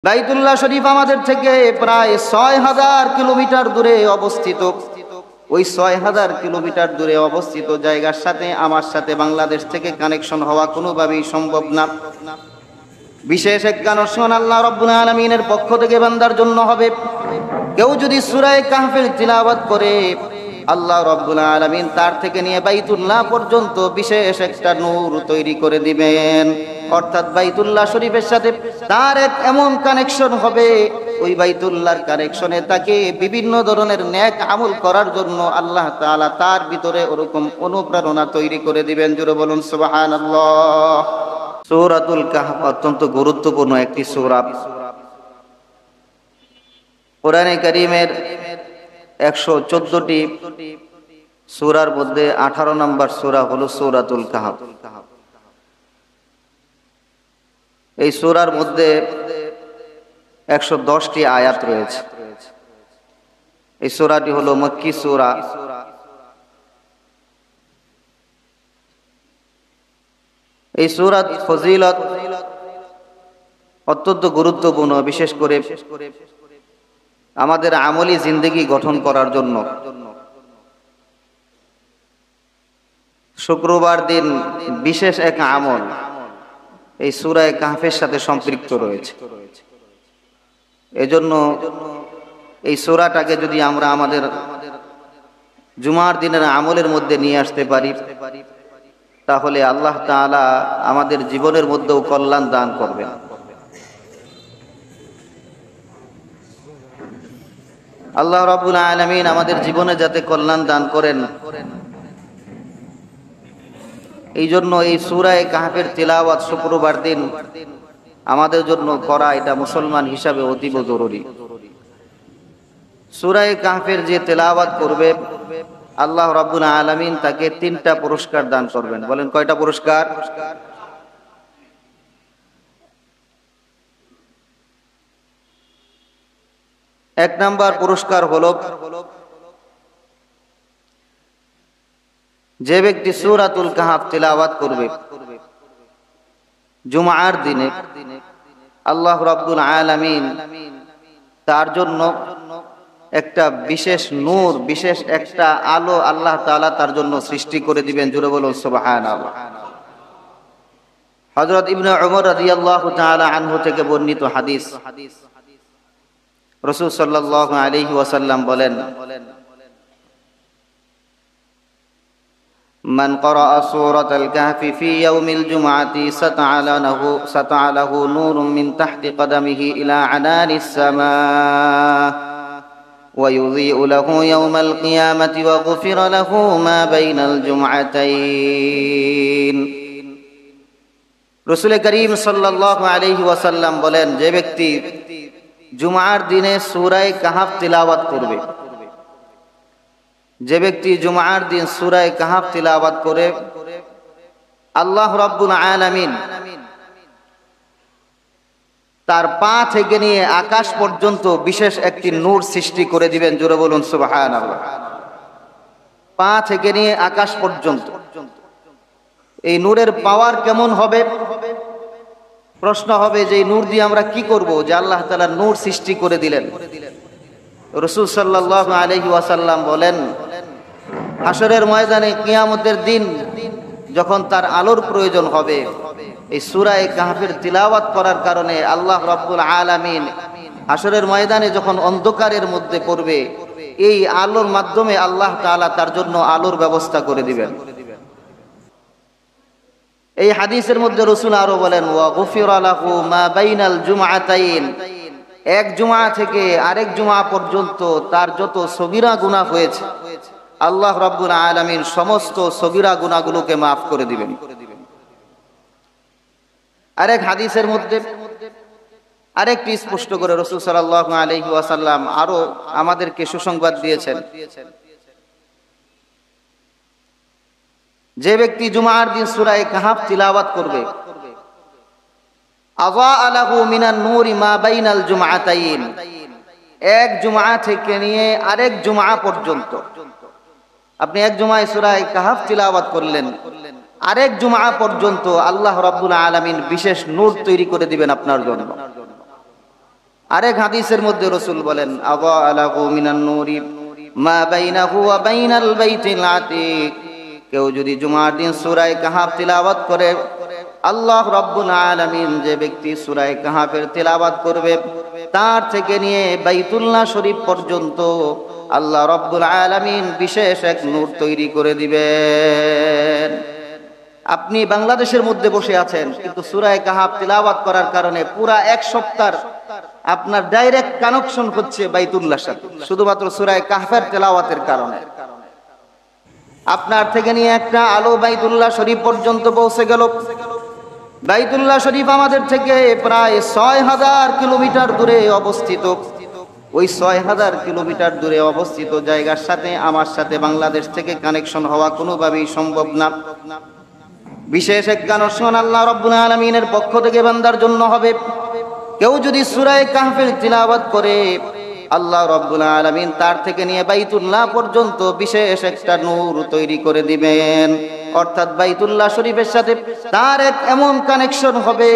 বাইতুল্লাহ শরীফ আমাদের থেকে প্রায় ৬,০০০ কিলোমিটার দূরে অবস্থিত। ওই ৬,০০০ কিলোমিটার দূরে অবস্থিত জায়গার সাথে আমার সাথে বাংলাদেশ থেকে কানেকশন হওয়া কোনোভাবেই সম্ভব না। বিশেষ এক কানেকশন আল্লাহ রাব্বুল আলামিনের পক্ষ থেকে বান্দার জন্য হবে। কেউ যদি সূরা কাহফের তিলাওয়াত করে, আল্লাহ রাব্বুল আলামিন তার থেকে নিয়ে বাইতুল্লাহ পর্যন্ত বিশেষ একটা নূর তৈরি করে দিবেন। অর্থাৎ বাইতুল্লাহ শরীফের সাথে তার এক এমন কানেকশন হবে, ওই বাইতুল্লাহর কানেকশনে তাকে বিভিন্ন ধরনের নেক আমল করার জন্য আল্লাহ তাআলা তার ভিতরে ওরকম অনুপ্রেরণা তৈরি করে দিবেন। জোরে বলুন সুবহানাল্লাহ। সূরাতুল কাহফ অত্যন্ত গুরুত্বপূর্ণ একটি সূরা। কোরআনে কারীমের ১১৪টি সূরার মধ্যে ১৮ নম্বর সূরা হলো সূরাতুল কাহফ। এই সূরার মধ্যে ১১০টি আয়াত রয়েছে। এই সূরাটি হলো মক্কি সূরা। এই সূরার ফজিলত অত্যন্ত গুরুত্বপূর্ণ, বিশেষ করে আমাদের আমলি জিন্দেগি গঠন করার জন্য। শুক্রবার দিন বিশেষ এক আমল এই সূরা কাহফের সাথে সম্পৃক্ত রয়েছে। এজন্য এই সূরাটাকে যদি আমরা আমাদের জুমার দিনের আমলের মধ্যে নিয়ে আসতে পারি, তাহলে আল্লাহ তাআলা আমাদের জীবনের মধ্যেও কল্যাণ দান করবেন। আল্লাহ রাব্বুল আলামিন আমাদের জীবনে যাতে কল্যাণ দান করেন, এই জন্য এই সূরা কাহফের তিলাওয়াত শুক্রবার দিন আমাদের জন্য করা এটা মুসলমান হিসাবে অতীব জরুরি। সূরা কাহফের যে তিলাওয়াত করবে, আল্লাহ রাব্বুল আলামিন তাকে 3টা পুরস্কার দান করবেন। বলেন কয়টা পুরস্কার? এক নাম্বার পুরস্কার হলো, যে ব্যক্তি সূরাতুল কাহফ তিলাওয়াত করবে জুমার দিনে, আল্লাহ রাব্বুল আলামিন তার জন্য একটা বিশেষ নূর, বিশেষ একটা আলো আল্লাহ তাআলা তার জন্য সৃষ্টি করে দিবেন। জোরে বলুন সুবহানাল্লাহ। হযরত ইবনে উমর রাদিয়াল্লাহু তাআলা আনহু থেকে বর্ণিত হাদিস, রাসূল সাল্লাল্লাহু আলাইহি ওয়াসাল্লাম বলেন, মান ক্বারাআ সূরাতাল কাহফি ফি ইয়াউমিল জুমআতি সাতা'a লাহু নূরুম মিন তাহতি কদামিহি ইলা আনানিস সামাআ ওয়া ইউযি'ু লাহু ইয়াওমাল কিয়ামাতি ওয়া গুফিরা লাহু মা বাইনাল জুমআতাইন। রাসূল করিম সাল্লাল্লাহু আলাইহি ওয়াসাল্লাম বলেন, যে ব্যক্তি জুমার দিনে সূরা কাহফ তিলাওয়াত করবে, যে ব্যক্তি জুমার দিন সূরা কাহফ তিলাওয়াত করে, আল্লাহ রাব্বুল আলামিন তার পা থেকে নিয়ে আকাশ পর্যন্ত বিশেষ একটি নূর সৃষ্টি করে দিবেন। জোরে বলুন সুবহানাল্লাহ। পা থেকে নিয়ে আকাশ পর্যন্ত। এই নূরের পাওয়ার কেমন হবে? প্রশ্ন হবে যে এই নূর দিয়ে আমরা কি করব, যে আল্লাহ তাআলা নূর সৃষ্টি করে দিলেন। রাসূল সাল্লাল্লাহু আলাইহি ওয়াসাল্লাম বলেন, হাশরের ময়দানে কিয়ামতের দিন যখন তার আলোর প্রয়োজন হবে, এই সূরা কাহফের তিলাওয়াত করার কারণে আল্লাহ রাব্বুল আলামিন হাশরের ময়দানে যখন অন্ধকারের মধ্যে পড়বে, এই আলোর মাধ্যমে আল্লাহ তাআলা তার জন্য আলোর ব্যবস্থা করে দিবেন। এই হাদিসের মধ্যে রাসূল আরো বলেন, ওয়া গুফিরা লাহু মা বাইনাল জুমআতাইন, এক জুমআ থেকে আরেক জুমআ পর্যন্ত তার যত সগীরা গুনাহ হয়েছে, আল্লাহ রাব্বুল আলামিন সমস্ত সগীরা গুনাহগুলোকে maaf করে দিবেন। আরেক হাদিসের মধ্যে আরেকটি স্পষ্ট করে রাসূল সাল্লাল্লাহু আলাইহি ওয়াসাল্লাম আরো আমাদেরকে সুসংবাদ দিয়েছেন, যে ব্যক্তি জুমার দিন সূরা কাহফ তিলাওয়াত করবে, আযা লাহু মিনান নূরি মা বাইনাল জুমআতাইন, এক জুমআ থেকে নিয়ে আরেক জুমআ পর্যন্ত, আপনি এক জুমায় সূরা কাহফ তিলাওয়াত করলেন, আরেক জুমআ পর্যন্ত আল্লাহ রাব্বুল আলামিন বিশেষ নূর তৈরি করে দিবেন আপনার জন্য। আরেক হাদিসের মধ্যে রাসূল বলেন, আযা আলাহু মিনান নূরি মা বাইনাহু ওয়া বাইনাল বাইতিল আতীক। কেউ যদি জুমার দিন সূরা কাহফ তিলাওয়াত করে, আল্লাহ রাব্বুল আলামিন যে ব্যক্তি সূরা কাহফের তিলাওয়াত করবে, তার থেকে নিয়ে বাইতুল্লাহ শরীফ পর্যন্ত আল্লাহ রাব্বুল আলামিন বিশেষ এক নূর তৈরি করে দিবেন। আপনি বাংলাদেশের মধ্যে বসে আছেন, কিন্তু সূরা কাহফ তিলাওয়াত করার কারণে পুরা এক সপ্তাহ আপনার ডাইরেক্ট কানেকশন হচ্ছে বাইতুল্লাহর সাথে, শুধুমাত্র সূরা কাহফের তিলাওয়াতের কারণে। আপনার থেকে নিয়ে একটা আলো বাইতুল্লাহ শরীফ পর্যন্ত পৌঁছে গেল। বাইতুল্লাহ শরীফ আমাদের থেকে প্রায় ৬০০০ কিলোমিটার দূরে অবস্থিত। ওই ৬০০০ কিলোমিটার দূরে অবস্থিত জায়গার সাথে আমার সাথে বাংলাদেশ থেকে কানেকশন হওয়া কোনোভাবেই সম্ভব না। বিশেষ এক কানেকশন আল্লাহ রাব্বুল আলামিনের পক্ষ থেকে বান্দার জন্য হবে। কেউ যদি সূরা কাহফের তিলাওয়াত করে, আল্লাহ রাব্বুল আলামিন তার থেকে নিয়ে বাইতুল্লাহ পর্যন্ত বিশেষ একটা নূর তৈরি করে দিবেন। অর্থাৎ বাইতুল্লাহ শরীফের সাথে তার এক এমন কানেকশন হবে,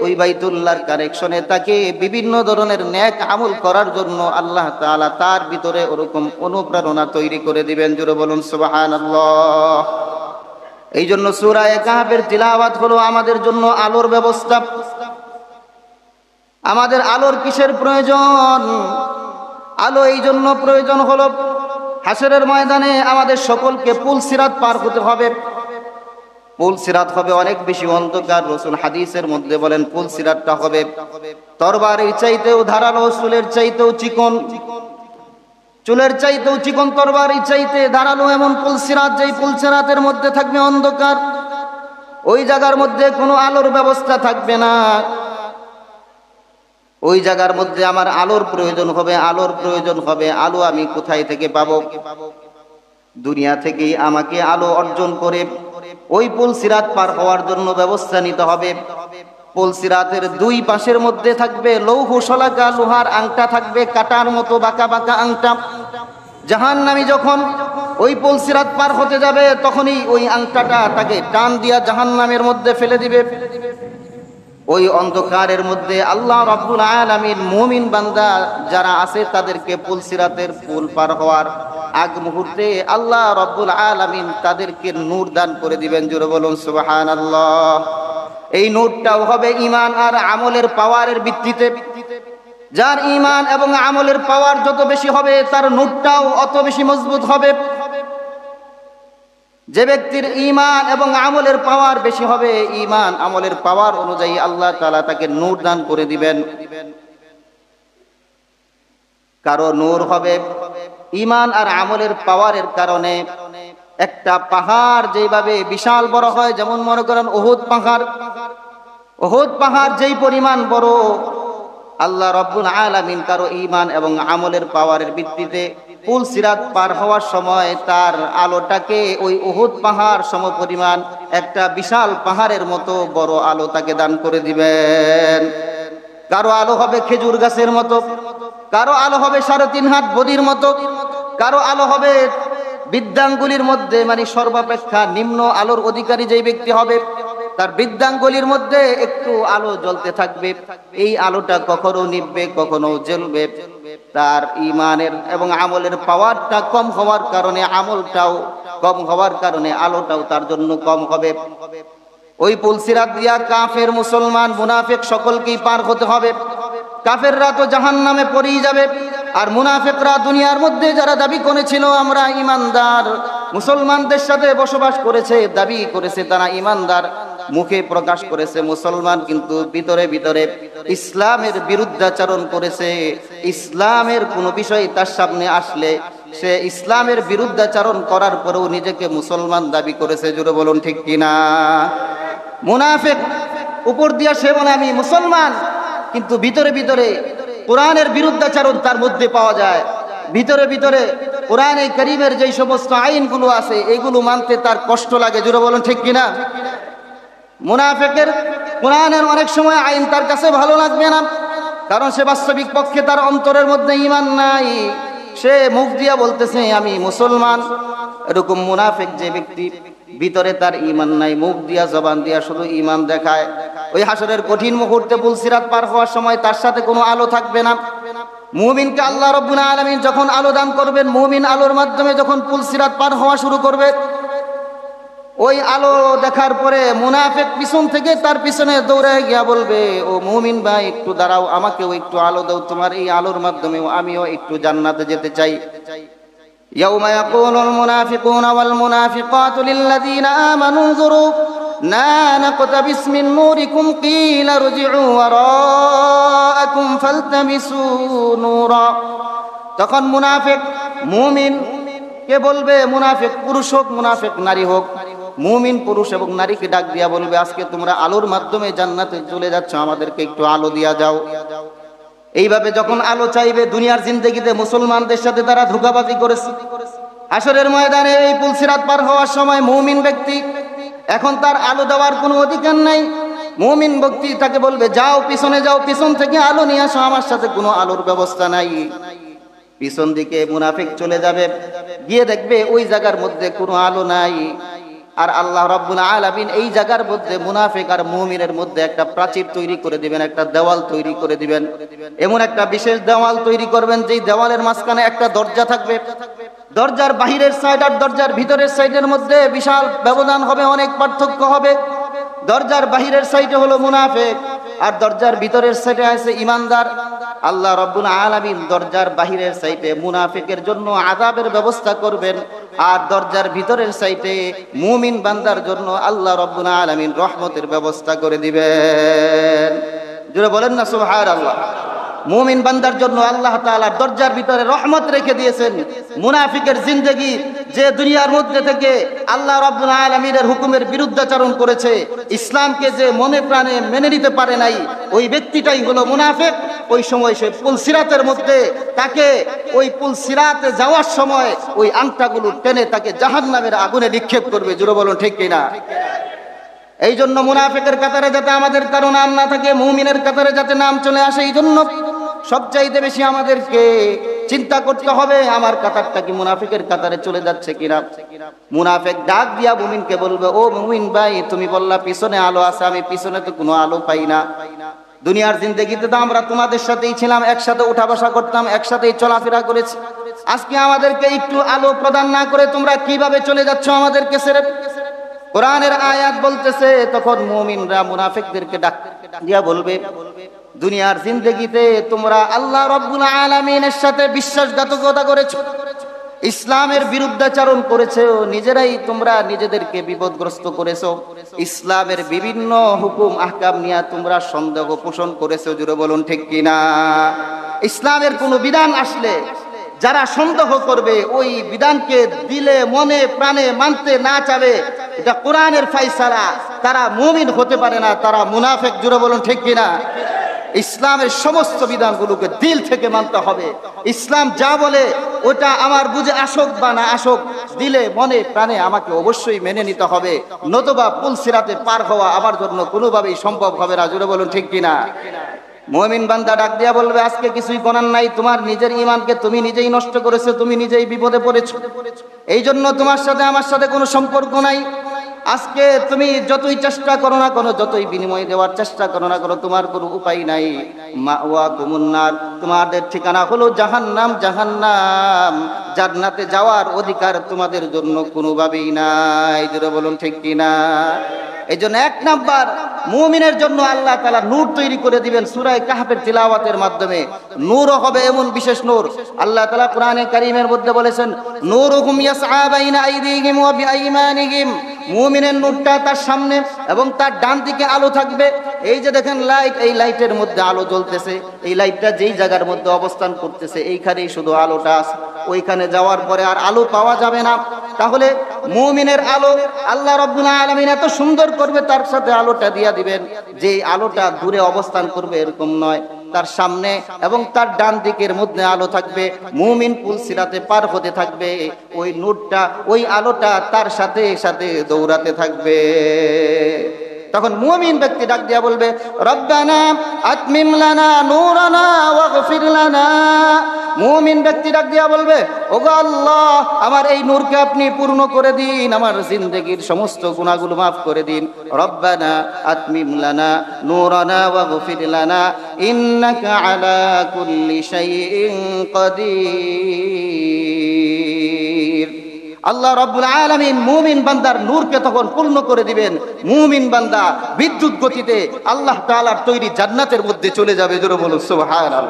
ওই বাইতুল্লাহর কানেকশনে তাকে বিভিন্ন ধরনের নেক আমল করার জন্য আল্লাহ তাআলা তার ভিতরে ওরকম অনুপ্রেরণা তৈরি করে দিবেন। জোরে বলুন সুবহানাল্লাহ। এই জন্য সূরা কাহফের তিলাওয়াত হলো আমাদের জন্য আলোর ব্যবস্থা। আমাদের আলোর কিসের প্রয়োজন? আলো এই জন্য প্রয়োজন হলো, হাসরের ময়দানে আমাদের সকলকে পুল সিরাত পার হতে হবে। পুল সিরাত হবে অনেক বেশি অন্ধকার। রাসূল হাদিসের মধ্যে বলেন, পুল সিরাতটা হবে তরবারির চাইতেও ধারালো, চুলের চাইতেও চিকন, চুলের চাইতেও চিকন, তরবারির চাইতে ধারালো এমন পুল সিরাত, যেই পুল সিরাতের মধ্যে থাকবে অন্ধকার। ওই জায়গার মধ্যে কোনো আলোর ব্যবস্থা থাকবে না। ওই জায়গার মধ্যে আমার আলোর প্রয়োজন হবে, আলোর প্রয়োজন হবে। আলো আমি কোথায় থেকে পাবো? দুনিয়া থেকেই আমাকে আলো অর্জন করে ওই পুল সিরাত পার হওয়ার জন্য ব্যবস্থা নিতে হবে। পুল সিরাতের দুই পাশের মধ্যে থাকবে লৌহ শলাকা, লোহার আংটা থাকবে, কাটার মতো বাঁকা বাঁকা আংটা। জাহান্নামী যখন ওই পুল সিরাত পার হতে যাবে, তখনই ওই আংটাটা তাকে টান দিয়া জাহান্নামের মধ্যে ফেলে দিবে। ওই অন্ধকারের মধ্যে আল্লাহ রাব্বুল আলামিন মুমিন বান্দা যারা আছে তাদেরকে পুল সিরাতের পুল পার হওয়ার আগ মুহূর্তে আল্লাহ রাব্বুল আলামিন তাদেরকে নূর দান করে দিবেন। জোরে বলুন সুবহানাল্লাহ। এই নূরটাও হবে ঈমান আর আমলের পাওয়ারের ভিত্তিতে। যার ঈমান এবং আমলের পাওয়ার যত বেশি হবে, তার নূরটাও অত বেশি মজবুত হবে। যে ব্যক্তির ঈমান এবং আমলের পাওয়ার বেশি হবে, ঈমান আমলের পাওয়ার অনুযায়ী আল্লাহ তাআলা তাকে নূর দান করে দিবেন। কারো নূর হবে ঈমান আর আমলের পাওয়ারের কারণে। একটা পাহাড় যেভাবে বিশাল বড় হয়, যেমন মনে করেন উহুদ পাহাড়। উহুদ পাহাড় যেই পরিমাণ বড়, আল্লাহ রাব্বুল আলামিন কারো ঈমান এবং আমলের পাওয়ারের ভিত্তিতে পুল সিরাত পার হওয়ার সময় তার আলোটাকে ওই উহুদ পাহাড় সমপরিমাণ একটা বিশাল পাহাড়ের মতো বড় আলো তাকে দান করে দিবেন। কারো আলো হবে খেজুর গাছের মতো, কারো আলো হবে 3.5 হাত বদির মতো, কারো আলো হবে বৃদ্ধাঙ্গুলির মধ্যে, মানে সর্বাপেক্ষা নিম্ন আলোর অধিকারী যেই ব্যক্তি হবে, তার বৃদ্ধাঙ্গুলির মধ্যে একটু আলো জ্বলতে থাকবে। এই আলোটা কখনো নিভবে, কখনো জ্বলবে। তার ঈমানের এবং আমলের পাওয়ারটা কম হওয়ার কারণে, আমলটাও কম হওয়ার কারণে আলোটাও তার জন্য কম হবে। ওই পুল সিরাত দিয়া কাফের, মুসলমান, মুনাফিক সকলকেই পার হতে হবে। কাফেররা তো জাহান্নামে পড়েই যাবে, আর মুনাফিকরা দুনিয়ার মধ্যে যারা দাবি করেছিল আমরা ঈমানদার, মুসলমানদের সাথে বসবাস করেছে, দাবি করেছে তারা ঈমানদার, মুখে প্রকাশ করেছে মুসলমান, কিন্তু ভিতরে ভিতরে ইসলামের বিরুদ্ধাচরণ করেছে। ইসলামের কোনো বিষয় তার সামনে আসলে সে ইসলামের বিরুদ্ধাচরণ করার পরেও নিজেকে মুসলমান দাবি করেছে। জোরে বলুন ঠিক কিনা? মুনাফিক উপর দিয়া সে বলে আমি মুসলমান, কিন্তু ভিতরে ভিতরে কোরআনের বিরুদ্ধাচরণ তার মধ্যে পাওয়া যায়। ভিতরে ভিতরে কোরআনে কারীমের যেই সমস্ত আইনগুলো আছে এগুলো মানতে তার কষ্ট লাগে। জোরে বলুন ঠিক কিনা? মুনাফিকের কোরআনের অনেক সময় আইন তার কাছে ভালো লাগবে না, কারণ সে বাস্তবিক পক্ষে তার অন্তরের মধ্যে ঈমান নাই। সে মুখ দিয়া বলতেছে আমি মুসলমান। এরকম মুনাফিক যে ব্যক্তি ভিতরে তার ঈমান নাই, মুখ দিয়া জবান দিয়া শুধু ঈমান দেখায়। ওই হাসরের কঠিন মুহূর্তে পুলসিরাত পার হওয়ার সময় তার সাথে কোনো আলো থাকবে না। মুমিনকে আল্লাহ রাব্বুল আলামিন যখন আলো দান করবেন, মুমিন আলোর মাধ্যমে যখন পুলসিরাত পার হওয়া শুরু করবে, ওই আলো দেখার পরে মুনাফিক পিছন থেকে তার পিছনে দৌড়ে গিয়া বলবে, ও মুমিন ভাই একটু দাঁড়াও, আমাকেও একটু আলো দাও, তোমার এই আলোর মাধ্যমে আমিও একটু জান্নাতে যেতে চাই। ইয়াউমা ইয়াকুলুল মুনাফিকুনা ওয়াল মুনাফিকাতু লিল্লাযীনা আমানু যুরু না নাকতাবিস মিন নূরিকুম কিলা রুজিউ ওয়ারাআকুম ফালতামিসু নূরা। তখন মুনাফিক মুমিন কে বলবে, মুনাফিক পুরুষ হোক মুনাফিক নারী হোক, মুমিন পুরুষ এবং নারীকে ডাক দিয়া বলবে, আজকে তোমরা আলোর মাধ্যমে জান্নাতে চলে যাচ্ছ, আমাদেরকে একটু আলো দিয়া যাও। এইভাবে যখন আলো চাইবে, দুনিয়ার জিন্দেগিতে মুসলমানদের সাথে তারা ধোঁকাবাজি করেছে। হাসরের ময়দানে এই পুলসিরাত পার হওয়ার সময় মুমিন ব্যক্তি এখন তার আলো দেওয়ার কোনো অধিকার নাই। মুমিন ব্যক্তি তাকে বলবে, যাও পিছনে যাও, পিছন থেকে আলো নিয়ে আসো, আমার সাথে কোনো আলোর ব্যবস্থা নাই। পিছন দিকে মুনাফিক চলে যাবে, গিয়ে দেখবে ওই জায়গার মধ্যে কোনো আলো নাই। আর আল্লাহ রাব্বুল আলামিন এই জায়গার মধ্যে মুনাফিক আর মুমিনের মধ্যে একটা প্রাচীর তৈরি করে দিবেন, একটা দেওয়াল তৈরি করে দিবেন। এমন একটা বিশেষ দেওয়াল তৈরি করবেন যেই দেওয়ালের মাঝখানে একটা দরজা থাকবে। দরজার বাহিরের সাইড আর দরজার ভিতরের সাইডের মধ্যে বিশাল ব্যবধান হবে, অনেক পার্থক্য হবে। দরজার বাহিরের সাইডে হলো মুনাফিক আর দরজার ভিতরের সাইডে আছে ঈমানদার। আল্লাহ রাব্বুল আলামিন দরজার বাহিরের সাইডে মুনাফিকের জন্য আযাবের ব্যবস্থা করবেন, আর দরজার ভিতরের সাইডে মুমিন বান্দার জন্য আল্লাহ রাব্বুল আলামিন রহমতের ব্যবস্থা করে দিবেন। জোরে বলেন না সুবহানাল্লাহ। মুমিন বান্দার জন্য আল্লাহ তাআলা দরজার ভিতরে রহমত রেখে দিয়েছেন। মুনাফিকের জিন্দেগি যে দুনিয়ার মধ্যে থেকে আল্লাহ রাব্বুল আলামিনের হুকুমের বিরুদ্ধাচরণ করেছে, ইসলামকে যে মনে প্রাণে মেনে নিতে পারে নাই, ওই ব্যক্তিটাই হলো মুনাফিক। ওই সময় সে পুলসিরাতের মধ্যে তাকে ওই পুলসিরাতে যাওয়ার সময় ওই আংটাগুলো টেনে তাকে জাহান্নামের আগুনে নিক্ষেপ করবে। জোরে বলুন ঠিক কিনা? এই জন্য মুনাফিকের কাতারে যাতে আমাদের কারো নাম না থাকে, মুমিনের কাতারে যাতে নাম চলে আসে, এই জন্য সবচাইতে বেশি আমাদেরকে চিন্তা করতে হবে আমার কাতারটা কি মুনাফিকের কাতারে চলে যাচ্ছে কিনা। মুনাফিক ডাক দিয়া মুমিনকে বলবে, ও মুমিন ভাই, তুমি বললা পিছনে আলো আছে, আমি পিছনে তো কোনো আলো পাই না। দুনিয়ার জিন্দেগিতে তো আমরা তোমাদের সাথেই ছিলাম, একসাথে উঠা বসা করতাম, একসাথেই চলাফেরা করেছি। আজকে আমাদেরকে একটু আলো প্রদান না করে তোমরা কিভাবে চলে যাচ্ছ আমাদেরকে ছেড়ে? কোরআনের আয়াত বলতেছে, তখন মুমিনরা মুনাফিকদেরকে ডাক দিয়া বলবে, দুনিয়ার জিন্দেগিতে তোমরা আল্লাহ রাব্বুল আলামিনের সাথে বিশ্বাসঘাতকতা করেছো, ইসলামের বিরুদ্ধাচরণ করেছো, নিজেরাই তোমরা নিজেদেরকে বিপদগ্রস্ত করেছো, ইসলামের বিভিন্ন হুকুম আহকাম নিয়ে তোমরা সন্দেহ পোষণ করেছো। জুড়ে বলুন ঠিক কিনা? ইসলামের কোনো বিধান আসলে যারা সন্দেহ করবে, ওই বিধানকে দিলে মনে প্রাণে মানতে না চাবে, এটা কোরআনের ফায়সালা, তারা মুমিন হতে পারে না, তারা মুনাফিক। জুড়ে বলুন ঠিক কিনা? ইসলামের সমস্ত বিধানগুলোকে দিল থেকে মানতে হবে। ইসলাম যা বলে ওটা আমার বুঝে আসুক বা না আসুক, দিলে মনে প্রাণে আমাকে অবশ্যই মেনে নিতে হবে, নতুবা পুলসিরাতে পার হওয়া আমার জন্য কোনোভাবেই সম্ভব হবে না। জুড়ে বলুন ঠিক কিনা? মুমিন বান্দা ডাক দিয়া বলবে, আজকে কিছুই করার নাই, তোমার নিজের ঈমানকে তুমি নিজেই নষ্ট করেছো, তুমি নিজেই বিপদে পড়েছো, এই জন্য তোমার সাথে আমার সাথে কোনো সম্পর্ক নাই। আজকে তুমি যতই চেষ্টা করো না কেন, যতই বিনিময় দেওয়ার চেষ্টা করো না কেন, তোমার কোনো উপায় নাই। মাওয়াকুমুন নার, তোমাদের ঠিকানা হলো জাহান্নাম। জাহান্নাম, জান্নাতে যাওয়ার অধিকার তোমাদের জন্য কোনোভাবেই নাই। জোরে বলুন ঠিক কিনা? এই জন্য এক নাম্বার, মুমিনের জন্য আল্লাহ তাআলা নূর তৈরি করে দিবেন সূরা কাহফের তিলাওয়াতের মাধ্যমে। নূরও হবে এমন বিশেষ নূর। আল্লাহ তাআলা কোরআনে কারীমের মধ্যে বলেছেন, নূরুহুম ইয়াসআ বাইনা আইদিহিম ওয়া বিআইমানিহিম। মুমিনের নূরটা তার সামনে এবং তার ডান দিকে আলো থাকবে। এই যে দেখেন লাইট, এই লাইটের মধ্যে আলো জ্বলতেছে, এই লাইটটা যেই জায়গার মধ্যে অবস্থান করতেছে এইখানেই শুধু আলোটা আছে, ওইখানে যাওয়ার পরে আর আলো পাওয়া যাবে না। তাহলে মুমিনের আলো আল্লাহ রাব্বুল আলামিন এত সুন্দর করবে, তার সাথে আলোটা দিয়া দিবেন যে আলোটা দূরে অবস্থান করবে এরকম নয়, তার সামনে এবং তার ডান দিকের মধ্যে আলো থাকবে। মুমিন পুলসিরাতে পার হতে থাকবে, ওই নূরটা, ওই আলোটা তার সাথে সাথে দৌড়াতে থাকবে। তখন মুমিন ব্যক্তি ডাক দিয়া বলবে, রব্বানা আতমিম লানা নূরানা ওয়াগফির লানা। মুমিন ব্যক্তি ডাক দিয়া বলবে, ওগো আল্লাহ, আমার এই নূরকে আপনি পূর্ণ করে দিন, আমার জিন্দেগীর সমস্ত গুনাহগুলো মাফ করে দিন। রব্বানা আতমিম লানা নূরানা ওয়াগফির লানা ইন্নাকা আলা কুল্লি শাইইন কাদির। আল্লাহ রাব্বুল আলামিন মুমিন বান্দার নূরকে তখন পূর্ণ করে দিবেন। মুমিন বান্দা বিদ্যুৎ গতিতে আল্লাহ তাআলার তৈরি জান্নাতের মধ্যে চলে যাবে। জোরে বলুন সুবহানাল্লাহ।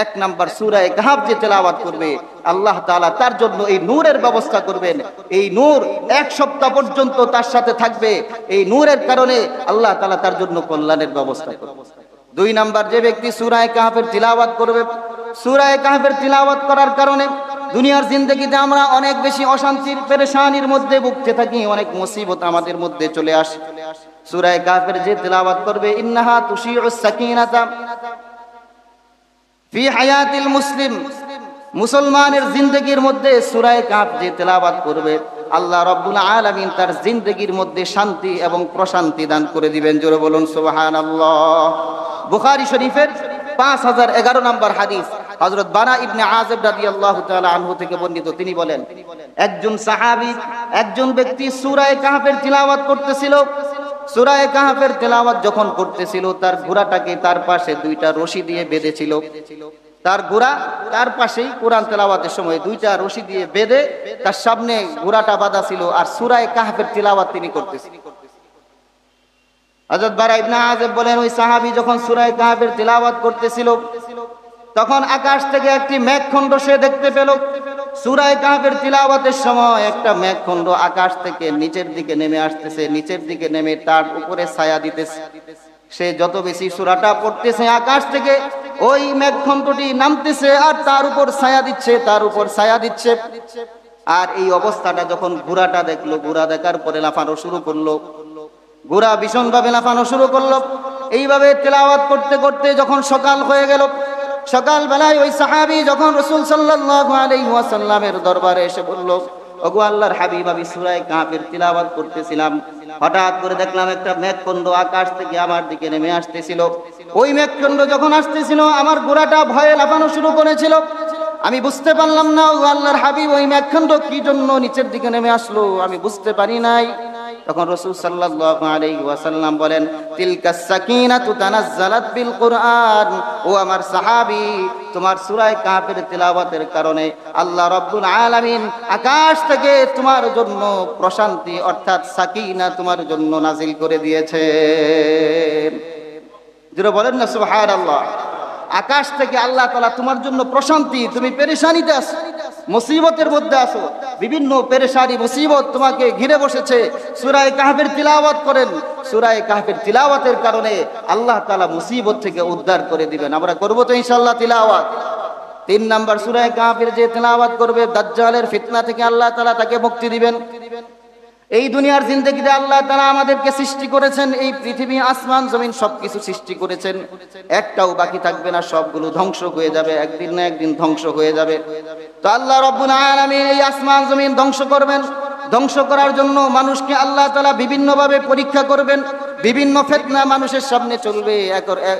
এক নাম্বার সূরা কাহফ যে তেলাওয়াত করবে, আল্লাহ তাআলা তার জন্য এই নূরের ব্যবস্থা করবেন। এই নূর এক সপ্তাহ পর্যন্ত তার সাথে থাকবে। এই নূরের কারণে আল্লাহ তাআলা তার জন্য কল্যাণের ব্যবস্থা করবেন। দুই নাম্বার, যে ব্যক্তি সূরা কাহফের তিলাওয়াত করবে, সূরা কাহফের তিলাওয়াত করার কারণে দুনিয়ার জিন্দেগিতে আমরা অনেক বেশি অশান্তির পেরেশানির মধ্যে ভুগতে থাকি, অনেক মুসিবত আমাদের মধ্যে চলে আসে। সূরা কাহফের যে তিলাওয়াত করবে, ইন্নাহা তুশিউস সাকিনাতা ফি হায়াতিল মুসলিম, মুসলমানের জিন্দেগির মধ্যে সূরা কাহফ যে তেলাওয়াত করবে, আল্লাহ রাব্বুল আলামিন তার জিন্দেগির মধ্যে শান্তি এবং প্রশান্তি দান করে দিবেন। জোরে বলুন সুবহানাল্লাহ। বুখারী শরীফের 5011 নম্বর হাদিস, হযরত বারা ইবনে আযিব রাদিয়াল্লাহু তাআলা আনহু থেকে বর্ণিত। তিনি বলেন, একজন সাহাবী, একজন ব্যক্তি সূরা কাহফের তিলাওয়াত করতেছিল। সূরা কাহফের তেলাওয়াত যখন করতেছিল, তার ঘোড়াটাকে তার পাশে দুইটা রশি দিয়ে বেঁধেছিল। তার ঘোড়া তার পাশেই কোরআন তেলাওয়াতের সময় দুইটা রশি দিয়ে বেঁধে তার সামনে ঘোড়াটা বাঁধা ছিল, আর সূরা কাহফের তিলাওয়াত তিনি করতেছিলেন। হযরত বারা ইবনে আযিব বলেন, ওই সাহাবী যখন সূরা কাহফের তিলাওয়াত করতেছিল, তখন আকাশ থেকে একটি মেঘখণ্ড সে দেখতে পেল। সূরা কাহফের তিলাওয়াতের সময় একটা মেঘখণ্ড আকাশ থেকে নিচের দিকে নেমে আসতেছে, নিচের দিকে নেমে তার উপরে ছায়া দিতেছে। সে যত বেশি সূরাটা পড়তেছে, আকাশ থেকে ওই মেঘখণ্ডটি নামতেছে আর তার উপর ছায়া দিচ্ছে, তার উপর ছায়া দিচ্ছে। আর এই অবস্থাটা যখন ঘোড়াটা দেখলো, ঘোড়া দেখার পরে লাফানো শুরু করলো, ঘোড়া ভীষণভাবে লাফানো শুরু করলো। এইভাবে তেলাওয়াত করতে করতে যখন সকাল হয়ে গেল, সকাল বেলায় ওই সাহাবী যখন রাসূল সাল্লাল্লাহু আলাইহি ওয়াসাল্লামের দরবারে এসে বলল, ওগো আল্লাহর হাবিব, আমি সূরা কাহফের তিলাওয়াত করতেছিলাম, হঠাৎ করে দেখলাম একটা মেঘখণ্ড আকাশ থেকে আমার দিকে নেমে আসতেছিল। ওই মেঘখণ্ড যখন আসতেছিল, আমার ঘোড়াটা ভয়ে লাফানো শুরু করেছিল। আমি বুঝতে পারলাম না, ও আল্লাহর হাবিব, ওই মেঘখণ্ড কি জন্য নিচের দিকে নেমে আসলো, আমি বুঝতে পারি নাই। তখন রাসূল সাল্লাল্লাহু আলাইহি ওয়াসাল্লাম বলেন, তিলকাস সাকিনাতু তানাজ্জালাত বিল কুরআন। ও আমার সাহাবী, তোমার সূরা কাহফের তিলাওয়াতের কারণে আল্লাহ রাব্বুল আলামিন আকাশ থেকে তোমার জন্য প্রশান্তি অর্থাৎ সাকিনা তোমার জন্য নাজিল করে দিয়েছে। যারা বলেন না সুবহানাল্লাহ। আকাশ থেকে আল্লাহ তাআলা তোমার জন্য প্রশান্তি, তুমি পেরেশানিতে আছো, মুসিবতের মধ্যে আছো, বিভিন্ন পেরেশানি মুসিবত তোমাকে ঘিরে বসেছে, সূরা কাহফের তিলাওয়াত করেন। সূরা কাহফের তিলাওয়াতের কারণে আল্লাহ তাআলা মুসিবত থেকে উদ্ধার করে দিবেন। আমরা করব তো ইনশাআল্লাহ তিলাওয়াত। 3 নাম্বার, সূরা কাহফের যে তিলাওয়াত করবে, দাজ্জালের ফিতনা থেকে আল্লাহ তাআলা তাকে মুক্তি দিবেন। এই দুনিয়ার জিন্দেগিতে আল্লাহ তাআলা আমাদেরকে সৃষ্টি করেছেন, এই পৃথিবী আসমান জমিন সবকিছু সৃষ্টি করেছেন, একটাও বাকি থাকবে না, সবগুলো ধ্বংস হয়ে যাবে, একদিন না একদিন ধ্বংস হয়ে যাবে। তো আল্লাহ রাব্বুল আলামিন এই আসমান জমিন ধ্বংস করবেন। ধ্বংস করার জন্য মানুষকে আল্লাহ তাআলা বিভিন্নভাবে পরীক্ষা করবেন। বিভিন্ন ফিতনা মানুষের সামনে চলবে,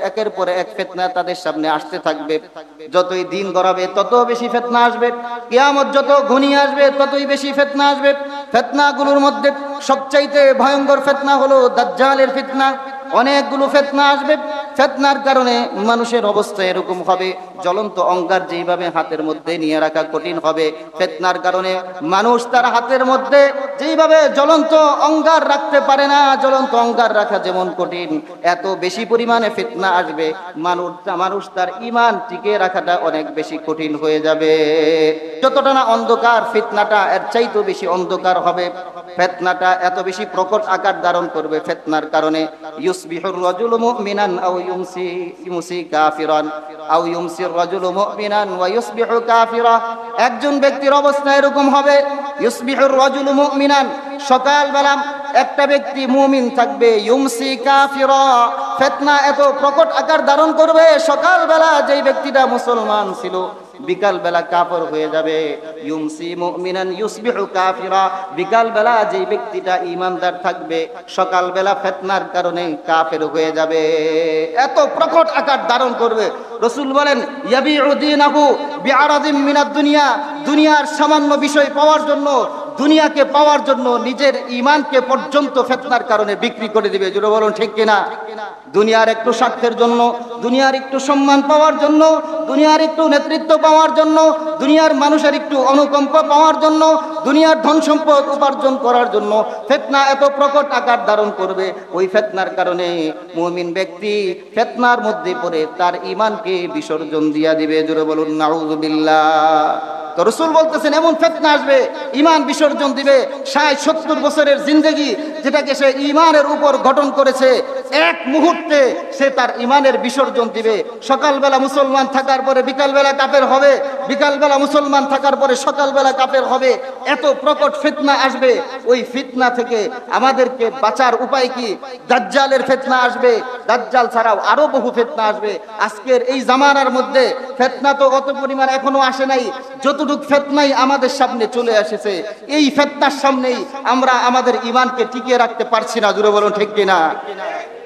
একের পর এক ফিতনা তাদের সামনে আসতে থাকবে। যতই দিন গড়াবে তত বেশি ফিতনা আসবে, কিয়ামত যত ঘনিয়ে আসবে ততই বেশি ফিতনা আসবে। ফিতনাগুলোর মধ্যে সবচাইতে ভয়ঙ্কর ফিতনা হলো দাজ্জালের ফিতনা। অনেকগুলো ফিতনা আসবে, ফিতনার কারণে মানুষের অবস্থা এরকম হবে, জ্বলন্ত অঙ্গার যেইভাবে হাতের মধ্যে নিয়ে রাখা কঠিন হবে, ফিতনার কারণে মানুষ তার হাতের মধ্যে যেইভাবে জ্বলন্ত অঙ্গার রাখতে পারে না, জ্বলন্ত অঙ্গার রাখা যেমন কঠিন, এত বেশি পরিমাণে ফিতনা আসবে, মানুষ তার ঈমান টিকে রাখাটা অনেক বেশি কঠিন হয়ে যাবে। যতটা না অন্ধকার, ফিতনাটা এর চাইতেও বেশি অন্ধকার হবে। ফিতনাটা এত বেশি প্রকট আকার ধারণ করবে ফিতনার কারণে। ইউসবিহুর রাজুলু মুমিনান আও ইউমসি কাফিরান আও ইউমসির রাজুলু মুমিনান ওয়া ইউসবিহু কাফিরা। একজন ব্যক্তির অবস্থা এরকম হবে, ইউসবিহুর রাজুলু মুমিনান, সকালবেলা একটা ব্যক্তি মুমিন থাকবে, ইউমসি কাফিরা, ফিতনা এত প্রকট আকার ধারণ করবে, সকালবেলা যেই ব্যক্তিটা মুসলমান ছিল বিকাল বেলা কাফের হয়ে যাবে। ইউমসি মুমিনান ইউসবিহু কাফিরা, বিকাল বেলা যেই ব্যক্তিটা ঈমানদার থাকবে সকাল বেলা ফিতনার কারণে কাফের হয়ে যাবে। এত প্রকট আকার ধারণ করবে। রাসূল বলেন ইয়াবিউ দীনাহু বিআরাদিম মিনাদ দুনিয়া, দুনিয়ার সামান্য বিষয় পাওয়ার জন্য, দুনিয়াকে পাওয়ার জন্য নিজের ঈমানকে পর্যন্ত ফিতনার কারণে বিক্রি করে দিবে। জোরে বলুন ঠিক কিনা? দুনিয়ার একটু স্বার্থের জন্য, দুনিয়ার একটু সম্মান পাওয়ার জন্য, দুনিয়ার একটু নেতৃত্ব পাওয়ার জন্য, দুনিয়ার মানুষের একটু অনুকম্পা পাওয়ার জন্য, দুনিয়ার ধন সম্পদ উপার্জন করার জন্য ফিতনা এত প্রকট আকার ধারণ করবে। ওই ফিতনার কারণে মুমিন ব্যক্তি ফিতনার মধ্যে পড়ে তার ঈমানকে বিসর্জন দিয়া দিবে। জোরে বলুন নাউযুবিল্লাহ। তো রাসূল বলতেছেন এমন ফিতনা আসবে, ঈমান বিসর্জন দিবে। ৬০-৭০ বছরের জিন্দেগি যেটাকে সে ঈমানের উপর গঠন করেছে, এক মুহূর্তে সে তার ঈমানের বিসর্জন দিবে। সকালবেলা মুসলমান থাকার পরে বিকালবেলা কাফের হবে, বিকালবেলা মুসলমান থাকার পরে সকালবেলা কাফের হবে। এত প্রকট ফিতনা আসবে। ওই ফিতনা থেকে আমাদেরকে বাঁচার উপায় কি? দাজ্জালের ফিতনা আসবে, দাজ্জাল ছাড়াও আরো বহু ফিতনা আসবে। আজকের এই জামানার মধ্যে ফিতনা তো অত পরিমাণ এখনো আসে নাই, যতটুকু ফিতনাই আমাদের সামনে চলে এসেছে, এই ফিতনার সামনেই আমরা আমাদের ঈমানকে টিকিয়ে রাখতে পারছি না। জোরে বলুন ঠিক কিনা?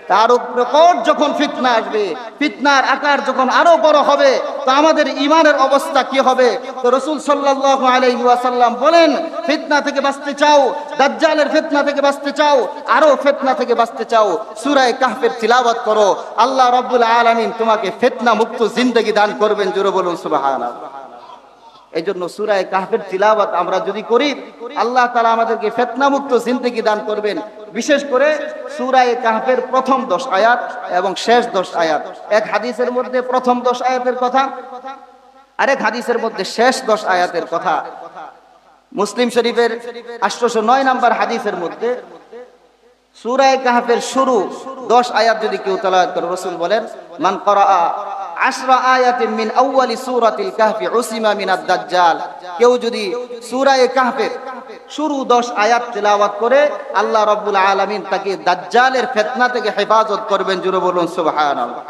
তার প্রকট যখন ফিতনা আসবে, ফিতনার আকার যখন আরো বড় হবে, তো আমাদের ঈমানের অবস্থা কি হবে? তো রাসূল সাল্লাল্লাহু আলাইহি ওয়াসাল্লাম বলেন, ফিতনা থেকে বাঁচতে চাও, দাজ্জালের ফিতনা থেকে বাঁচতে চাও, আরো ফিতনা থেকে বাঁচতে চাও, সূরা কাহফের তিলাওয়াত করো। আল্লাহ রাব্বুল আলামিন তোমাকে ফিতনা মুক্ত জিন্দেগি দান করবেন। জোরে বলুন সুবহানাল্লাহ। এই জন্য সূরা কাহফের তিলাওয়াত আমরা যদি করি, আল্লাহ তাআলা আমাদেরকে ফিতনা মুক্ত জিন্দেগি দান করবেন। বিশেষ করে সূরা কাহফের প্রথম 10 আয়াত এবং শেষ 10 আয়াত, এক হাদিসের মধ্যে প্রথম 10 আয়াতের কথা, আরেক হাদিসের মধ্যে শেষ 10 আয়াতের কথা। মুসলিম শরীফের 809 নম্বর হাদিসের মধ্যে সূরা কাহফের শুরু 10 আয়াত যদি কেউ তেলাওয়াত করে, রাসূল বলেন মান করাআ 10 আয়াতিন মিন আউয়ালি সূরাতিল কাহফি উসিমা মিনাদ দাজ্জাল, কেউ যদি সূরা কাহফের শুরু 10 আয়াত তেলাওয়াত করে আল্লাহ রাব্বুল আলামিন তাকে দাজ্জালের ফিতনা থেকে হেফাজত করবেন। জোরে বলুন সুবহানাল্লাহ।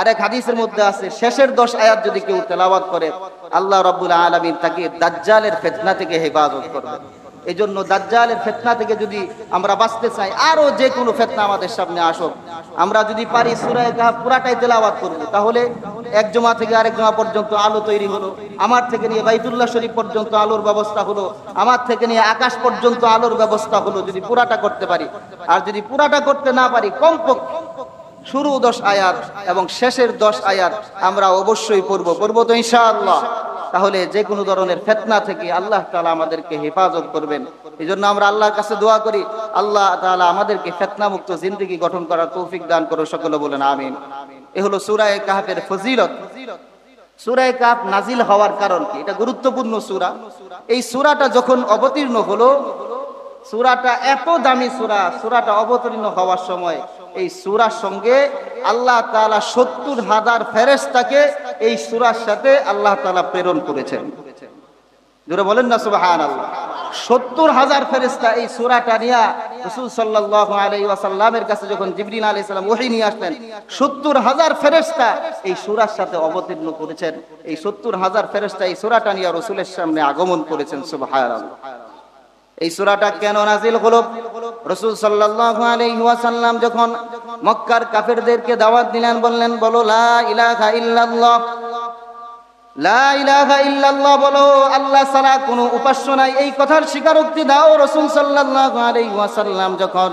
আরেক হাদিসের মধ্যে আছে শেষের 10 আয়াত যদি কেউ তেলাওয়াত করে আল্লাহ রাব্বুল আলামিন তাকে দাজ্জালের ফিতনা থেকে হেফাজত করবেন। এই জন্য দাজ্জালের ফিতনা থেকে যদি আমরা বাঁচতে চাই, আরো যে কোনো ফিতনা আমাদের সামনে আসুক, আমরা যদি পারি সূরা কাহফ পুরাটাই তেলাওয়াত করব, তাহলে এক জমা থেকে আরেক জমা পর্যন্ত আলো তৈরি হলো। আমার থেকে নিয়ে বাইতুল্লাহ শরীফ পর্যন্ত আলোর ব্যবস্থা হলো, আমার থেকে নিয়ে আকাশ পর্যন্ত আলোর ব্যবস্থা হলো, যদি পুরাটা করতে পারি। আর যদি পুরাটা করতে না পারি, কমপক্ষে শুরু 10 আয়াত এবং শেষের 10 আয়াত আমরা অবশ্যই পড়ব তো ইনশাআল্লাহ। তাহলে যে কোনো ধরনের ফিতনা থেকে আল্লাহ তাআলা আমাদেরকে হেফাজত করবেন। এই জন্য আমরা আল্লাহর কাছে দোয়া করি, আল্লাহ তাআলা আমাদেরকে ফিতনা মুক্ত জিন্দেগি গঠন করার তৌফিক দান করুন। সকলে বলেন আমিন। এ হলো সূরা কাহফের ফজিলত। সূরা কাহফ নাজিল হওয়ার কারণ কি? এটা গুরুত্বপূর্ণ সূরা। এই সূরাটা যখন অবতীর্ণ হলো, সূরাটা এত দামি সূরা, সূরাটা অবতীর্ণ হওয়ার সময় এই সূরার সঙ্গে আল্লাহ তাআলা ৭০,০০০ ফেরেশতাকে এই সূরার সাথে আল্লাহ তাআলা প্রেরণ করেছেন। জোরে বলেন না সুবহানাল্লাহ। ৭০,০০০ ফেরেশতা এই সূরাটা নিয়ে রাসূল সাল্লাল্লাহু আলাইহি ওয়াসাল্লামের কাছে যখন জিবরিল আলাইহিস সালাম ওহী নিয়ে আসলেন, ৭০,০০০ ফেরেশতা এই সূরার সাথে অবতীর্ণ করেছেন। এই ৭০,০০০ ফেরেশতা এই সূরাটা নিয়ে রাসূলের সামনে আগমন করেছেন। সুবহানাল্লাহ। এই সূরাটা কেন নাজিল হলো? রাসূল সাল্লাল্লাহু আলাইহি ওয়াসাল্লাম যখন মক্কার কাফেরদেরকে দাওয়াত দিলেন, বললেন বলো লা ইলাহা ইল্লাল্লাহ, লা ইলাহা ইল্লাল্লাহ বলো, আল্লাহ ছাড়া কোনো উপাস্য নাই, এই কথার স্বীকারোক্তি দাও। রাসূল সাল্লাল্লাহু আলাইহি ওয়াসাল্লাম যখন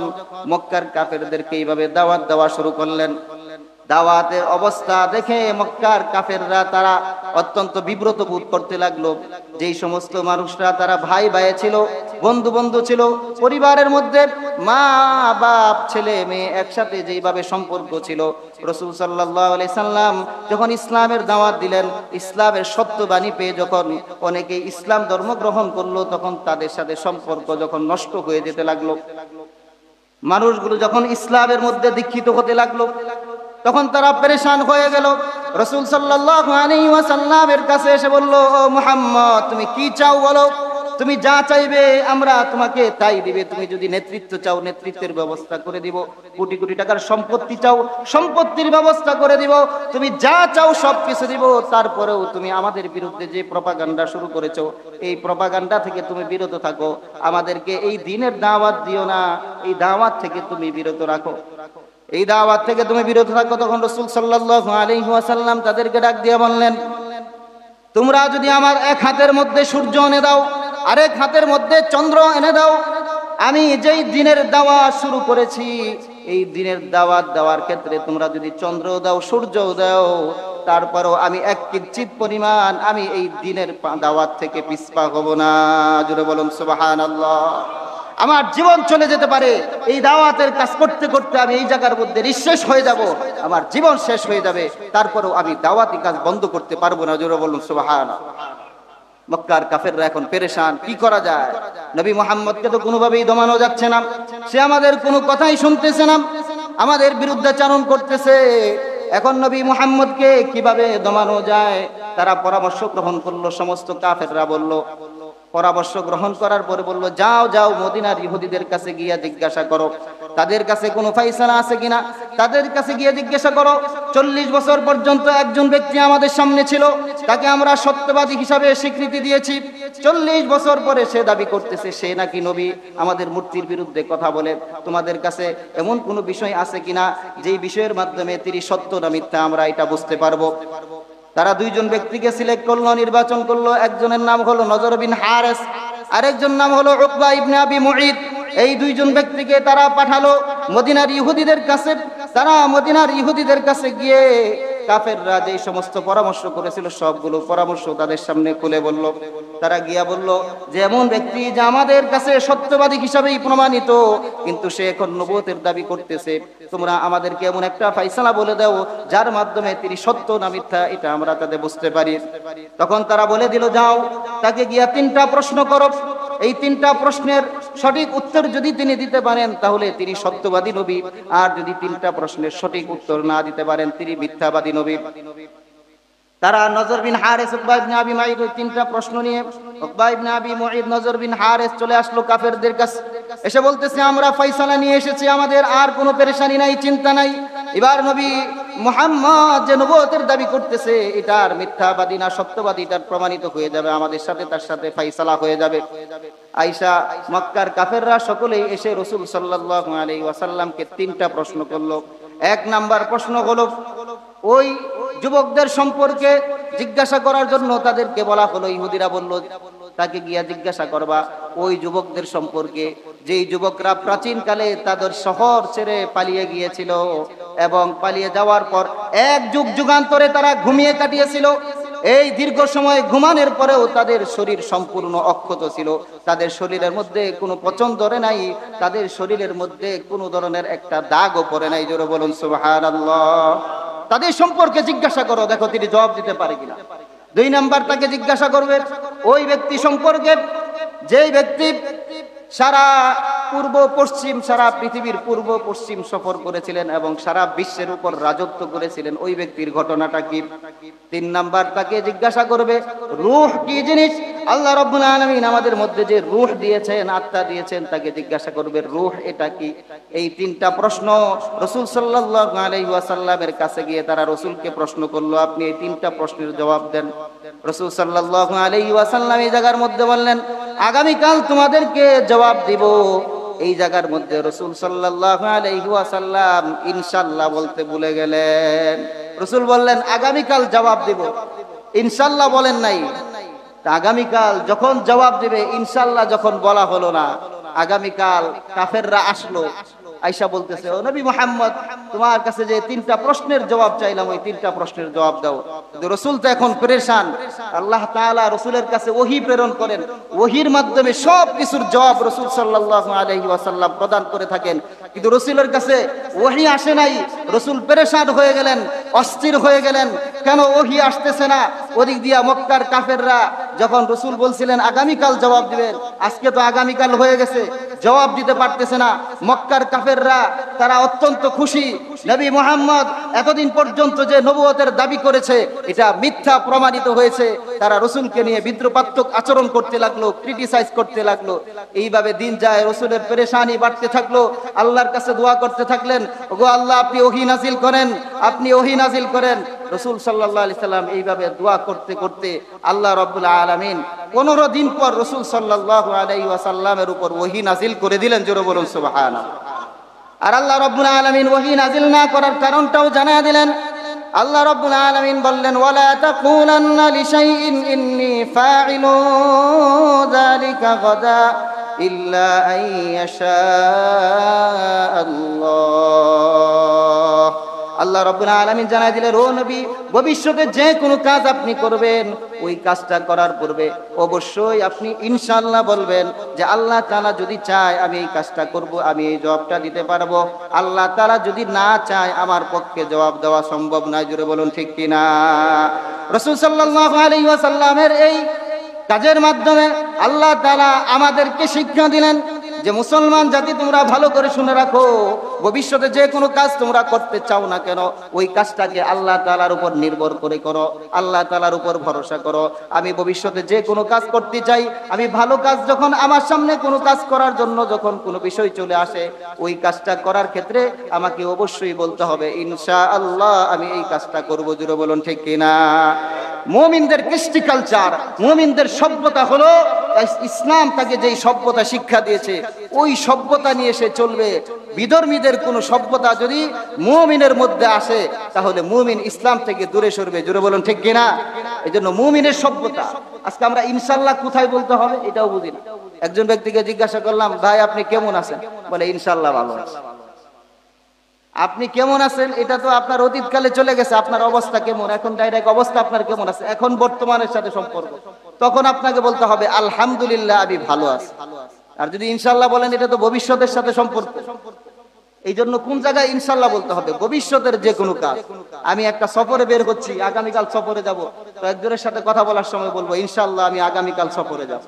মক্কার কাফেরদেরকে এইভাবে দাওয়াত দেওয়া শুরু করলেন, দাওয়াতের অবস্থা দেখে মক্কার কাফেররা তারা অত্যন্ত বিব্রত বোধ করতে লাগলো। যেই সমস্ত মানুষরা তারা ভাই ভাই ছিল, বন্ধু বন্ধু ছিল, পরিবারের মধ্যে মা বাপ ছেলে মেয়ে একসাথে যেইভাবে সম্পর্ক ছিল, রাসূল সাল্লাল্লাহু আলাইহি সাল্লাম যখন ইসলামের দাওয়াত দিলেন, ইসলামের সত্যবাণী পেয়ে যখন অনেকে ইসলাম ধর্ম গ্রহণ করলো, তখন তাদের সাথে সম্পর্ক যখন নষ্ট হয়ে যেতে লাগলো, মানুষগুলো যখন ইসলামের মধ্যে দীক্ষিত হতে লাগলো, তখন তারা পেরেশান হয়ে গেল। রাসূল সাল্লাল্লাহু আলাইহি ওয়াসাল্লামের কাছে এসে বলল, ও মুহাম্মদ তুমি কি চাও বলো। তুমি যা চাইবে আমরা তোমাকে তাই দিবে। তুমি যদি নেতৃত্ব চাও নেতৃত্বের ব্যবস্থা করে দিব, কোটি কোটি টাকার সম্পত্তি চাও সম্পত্তির ব্যবস্থা করে দিব, তুমি যা চাও সব কিছু দিব। তারপরেও তুমি আমাদের বিরুদ্ধে যে প্রপাগান্ডা শুরু করেছো এই প্রপাগান্ডা থেকে তুমি বিরত থাকো, আমাদেরকে এই দ্বীনের দাওয়াত দিও না, এই দাওয়াত থেকে তুমি বিরত রাখো, এই দাওয়াত থেকে তুমি বিরত থাকো। তখন রাসূল সাল্লাল্লাহু আলাইহি ওয়াসাল্লাম তাদেরকে ডাক দিয়ে বললেন, তোমরা যদি আমার এক হাতের মধ্যে সূর্য এনে দাও, আরেক হাতের মধ্যে চন্দ্র এনে দাও, আমি যেই দিনের দাওয়াত শুরু করেছি এই দিনের দাওয়াত দেওয়ার ক্ষেত্রে তোমরা যদি চন্দ্র দাও সূর্যও দাও, তারপরও আমি এক কিঞ্চিত পরিমাণ আমি এই দিনের দাওয়াত থেকে পিছপা হব না। জোরে বলুন সুবহানাল্লাহ। আমার জীবন চলে যেতে পারে, এই দাওয়াতের কাজ করতে করতে আমি এই জায়গার মধ্যে নিঃশেষ হয়ে যাব, আমার জীবন শেষ হয়ে যাবে, তারপরেও আমি দাওয়াতি কাজ বন্ধ করতে পারবো না। জোরে বলুন সুবহানাল্লাহ। মক্কার কাফেররা এখন পেরেশান, কি করা যায়? নবী মুহাম্মদকে তো কোনোভাবেই দমানো যাচ্ছে না, সে আমাদের কোনো কথাই শুনতেছে না, আমাদের বিরুদ্ধাচরণ করতেছে। এখন নবী মুহাম্মদকে কিভাবে দমানো যায়? তারা পরামর্শ গ্রহণ করলো, সমস্ত কাফেররা বলল, পরামর্শ গ্রহণ করার পরে বলল, যাও যাও মদিনার ইহুদিদের কাছে গিয়া জিজ্ঞাসা করো তাদের কাছে কোনো ফাইসালা আছে কিনা, তাদের কাছে গিয়ে জিজ্ঞাসা করো। 40 বছর পর্যন্ত একজন ব্যক্তি আমাদের সামনে ছিল, তাকে আমরা সত্যবাদী হিসাবে স্বীকৃতি দিয়েছি, 40 বছর পরে সে দাবি করতেছে সে নাকি নবী, আমাদের মূর্তির বিরুদ্ধে কথা বলে। তোমাদের কাছে এমন কোনো বিষয় আছে কিনা যেই বিষয়ের মাধ্যমে তিনি সত্য না মিথ্যা আমরা এটা বুঝতে পারবো। তারা দুইজন ব্যক্তিকে সিলেক্ট করলো, নির্বাচন করলো। একজনের নাম হলো নজর বিন হারেস, আরেকজন নাম হলো উকবা ইবনে আবি মুঈদ। এই দুইজন ব্যক্তিকে তারা পাঠালো মদিনার ইহুদিদের কাছে। তারা মদিনার ইহুদিদের কাছে গিয়ে কাফেররা যে সমস্ত পরামর্শ করেছিল সবগুলো পরামর্শ তাদের সামনে খুলে বলল। তারা গিয়া বলল যে এমন ব্যক্তি যে আমাদের কাছে সত্যবাদী হিসাবেই প্রমাণিত, কিন্তু সে এখন নবুয়তের দাবি করতেছে, তোমরা আমাদেরকে এমন একটা ফাইসালা বলে দাও যার মাধ্যমে তিনি সত্য না মিথ্যা এটা আমরা তাদের বুঝতে পারি। তখন তারা বলে দিল, যাও তাকে গিয়া 3টা প্রশ্ন করো, এই 3টা প্রশ্নের সঠিক উত্তর যদি তিনি দিতে পারেন তাহলে তিনি সত্যবাদী নবী, আর যদি 3টা প্রশ্নের সঠিক উত্তর না দিতে পারেন তিনি মিথ্যাবাদী নবী। তারা নজর বিন হারেস, উকবা ইবনে আবি মুঈদ 3টা প্রশ্ন নিয়ে উকবা ইবনে আবি মুঈদ নজর বিন হারেস চলে আসলো কাফেরদের কাছে, এসে বলতেছে আমরা ফয়সালা নিয়ে এসেছি, আমাদের আর কোনো পেরেশানি নাই, চিন্তা নাই। এবার নবী মুহাম্মদ যে নবুয়তের দাবি করতেছে এটার মিথ্যাবাদী না সত্যবাদী এটার প্রমাণিত হয়ে যাবে, আমাদের সাথে তার সাথে ফয়সালা হয়ে যাবে। আয়েশা, মক্কার কাফেররা সকলেই এসে রাসূল সাল্লাল্লাহু আলাইহি ওয়াসাল্লামকে 3টা প্রশ্ন করলো। 1 নাম্বার প্রশ্ন হলো ওই যুবকদের সম্পর্কে জিজ্ঞাসা করার জন্য তাদেরকে বলা হলো, ইহুদিরা বলল তাকে গিয়া জিজ্ঞাসা করবা ওই যুবকদের সম্পর্কে যেই যুবকরা প্রাচীন কালে তাদের শহর ছেড়ে পালিয়ে গিয়েছিল এবং পালিয়ে যাওয়ার পর এক যুগ যুগান্তরে তারা ঘুমিয়ে কাটিয়েছিল। এই দীর্ঘ সময় ঘুমানোর পরেও তাদের শরীর সম্পূর্ণ অক্ষত ছিল, তাদের শরীরের মধ্যে কোনো পচন ধরে নাই, তাদের শরীরের মধ্যে কোনো ধরনের একটা দাগও পড়ে নাই। জোরে বলুন সুবহানাল্লাহ। তাদের সম্পর্কে জিজ্ঞাসা করো, দেখো তিনি জবাব দিতে পারে কিনা। 2 নাম্বার তাকে জিজ্ঞাসা করবে ওই ব্যক্তি সম্পর্কে যেই ব্যক্তি সারা পূর্ব পশ্চিম, সারা পৃথিবীর পূর্ব পশ্চিম সফর করেছিলেন এবং সারা বিশ্বের উপর রাজত্ব করেছিলেন, ওই ব্যক্তির ঘটনাটা কি। 3 নাম্বার তাকে জিজ্ঞাসা করবে রূহ কি জিনিস, আল্লাহ রাব্বুল আলামিন আমাদের মধ্যে যে রূহ দিয়েছেন, আত্মা দিয়েছেন, তাকে জিজ্ঞাসা করবে রূহ এটা কি। এই 3টা প্রশ্ন রাসূল সাল্লাল্লাহু আলাইহি ওয়াসাল্লামের কাছে গিয়ে তারা রাসূলকে প্রশ্ন করলো, আপনি এই 3টা প্রশ্নের জবাব দেন। রাসূল সাল্লাল্লাহু আলাইহি ওয়াসাল্লাম এই জায়গার মধ্যে বললেন আগামীকাল তোমাদেরকে জবাব দিব। এই জায়গার মধ্যে রাসূল সাল্লাল্লাহু আলাইহি ওয়াসাল্লাম ইনশাআল্লাহ বলতে ভুলে গেলেন। রাসূল বললেন আগামীকাল জবাব দিব, ইনশাআল্লাহ বলেন নাই। আগামীকাল যখন জবাব দিবে ইনশাআল্লাহ যখন বলা হলো না, আগামীকাল কাফেররা আসলো, আয়েশা বলতেছে ও নবী মুহাম্মদ তোমার কাছে যে 3টা প্রশ্নের জবাব চাইলাম ওই 3টা প্রশ্নের জবাব দাও। কিন্তু রাসূল তো এখন পেরেশান, আল্লাহ তাআলা রাসূলের কাছে ওহী প্রেরণ করেন, ওহীর মাধ্যমে সব কিছুর জবাব রাসূল সাল্লাল্লাহু আলাইহি ওয়াসাল্লাম প্রদান করে থাকেন, কিন্তু রাসূলের কাছে ওহী আসে নাই। রাসূল পেরেশান হয়ে গেলেন, অস্থির হয়ে গেলেন, কেন ওহী আসতেছে না। ওদিক দিয়া মক্কার কাফেররা যখন রসুল বলছিলেন আগামীকাল জবাব দিবেন, আজকে তো আগামীকাল হয়ে গেছে, জবাব দিতে পারতেছে না। মক্কার কাফেররা তারা অত্যন্ত খুশি, নবী মুহাম্মদ এতদিন পর্যন্ত যে নবুয়তের দাবি করেছে এটা মিথ্যা প্রমাণিত হয়েছে। তারা রসুলকে নিয়ে বিদ্রুপাত্মক আচরণ করতে লাগলো, ক্রিটিসাইজ করতে লাগলো। এইভাবে দিন যায়, রসুলের পেরেশানি বাড়তে থাকলো। আল্লাহর কাছে দোয়া করতে থাকলেন, ওগো আল্লাহ আপনি ওহী নাজিল করেন, আপনি ওহী নাজিল করেন। রসুল সাল্লাল্লাহু আলাইহি সাল্লাম এইভাবে দোয়া করতে করতে আল্লাহ রাব্বুল আলামিন 15 দিন পর রসুল সাল্লাল্লাহু আলাইহি ওয়াসাল্লামের উপর ওহী নাজিল করে দিলেন। জোরে বলুন সুবহানাল্লাহ। আর আল্লাহ রাব্বুল আলামিন ওহী নাজিল না করার কারণটাও জানিয়ে দিলেন। আল্লাহ রাব্বুল আলামিন বললেন, ওয়ালা তাকুলান্না লিশাইইন ইন্নী ফাইলু যালিকা গাদা ইল্লা আন ইয়াশা আল্লাহ। আল্লাহ রাব্বুল আলামিন জানাই দিলেন, ও নবী, ভবিষ্যতে যে কোনো কাজ আপনি করবেন, ওই কাজটা করার পূর্বে অবশ্যই আপনি ইনশাআল্লাহ বলবেন যে আল্লাহ তাআলা যদি চায় আমি এই কাজটা করব, আমি এই জবাবটা দিতে পারবো। আল্লাহ তাআলা যদি না চায় আমার পক্ষে জবাব দেওয়া সম্ভব নয়। জোরে বলুন ঠিক কিনা? রাসূল সাল্লাল্লাহু আলাইহি ওয়াসাল্লামের এই কাজের মাধ্যমে আল্লাহ তাআলা আমাদেরকে শিক্ষা দিলেন যে মুসলমান জাতি তোমরা ভালো করে শুনে রাখো, ভবিষ্যতে যে কোনো কাজ তোমরা করতে চাও না কেন, ওই কাজটাকে আল্লাহ তাআলার উপর নির্ভর করে করো, আল্লাহ তাআলার উপর ভরসা করো। আমি ভবিষ্যতে যে কোনো কাজ করতে চাই, আমি ভালো কাজ, যখন আমার সামনে কোনো কাজ করার জন্য যখন কোনো বিষয় চলে আসে, ওই কাজটা করার ক্ষেত্রে আমাকে অবশ্যই বলতে হবে ইনশাআল্লাহ আমি এই কাজটা করবো। জুড়ে বলুন ঠিক কিনা? মুমিনদের কৃষ্টি কালচার, মুমিনদের সভ্যতা হলো ইসলাম তাকে যেই সভ্যতা শিক্ষা দিয়েছে ওই সভ্যতা নিয়ে সে চলবে। বিধর্মীদের কোনো সভ্যতা যদি মুমিনের মধ্যে আসে তাহলে মুমিন ইসলাম থেকে দূরে সরবে। জোরে বলুন ঠিক কিনা? এই জন্য মুমিনের সভ্যতা। আজকে আমরা ইনশাআল্লাহ কোথায় বলতে হবে এটাও বুঝি না। একজন ব্যক্তিকে জিজ্ঞাসা করলাম, ভাই আপনি কেমন আছেন? বলে ইনশাআল্লাহ ভালো আছি। আপনি কেমন আছেন এটা তো আপনার অতীতকালে চলে গেছে, আপনার অবস্থা কেমন এখন, ডাইরেক্ট অবস্থা আপনার কেমন আছে এখন বর্তমানের সাথে সম্পর্ক, তখন আপনাকে বলতে হবে আলহামদুলিল্লাহ আমি ভালো আছি। আর যদি ইনশাআল্লাহ বলেন এটা তো ভবিষ্যতের সাথে সম্পর্ক। এই জন্য কোন জায়গায় ইনশাআল্লাহ বলতে হবে? ভবিষ্যতের যে কোনো কাজ। আমি একটা সফরে বের হচ্ছি, আগামীকাল সফরে যাব, তো একজনের সাথে কথা বলার সময় বলবো ইনশাআল্লাহ আমি আগামীকাল সফরে যাব,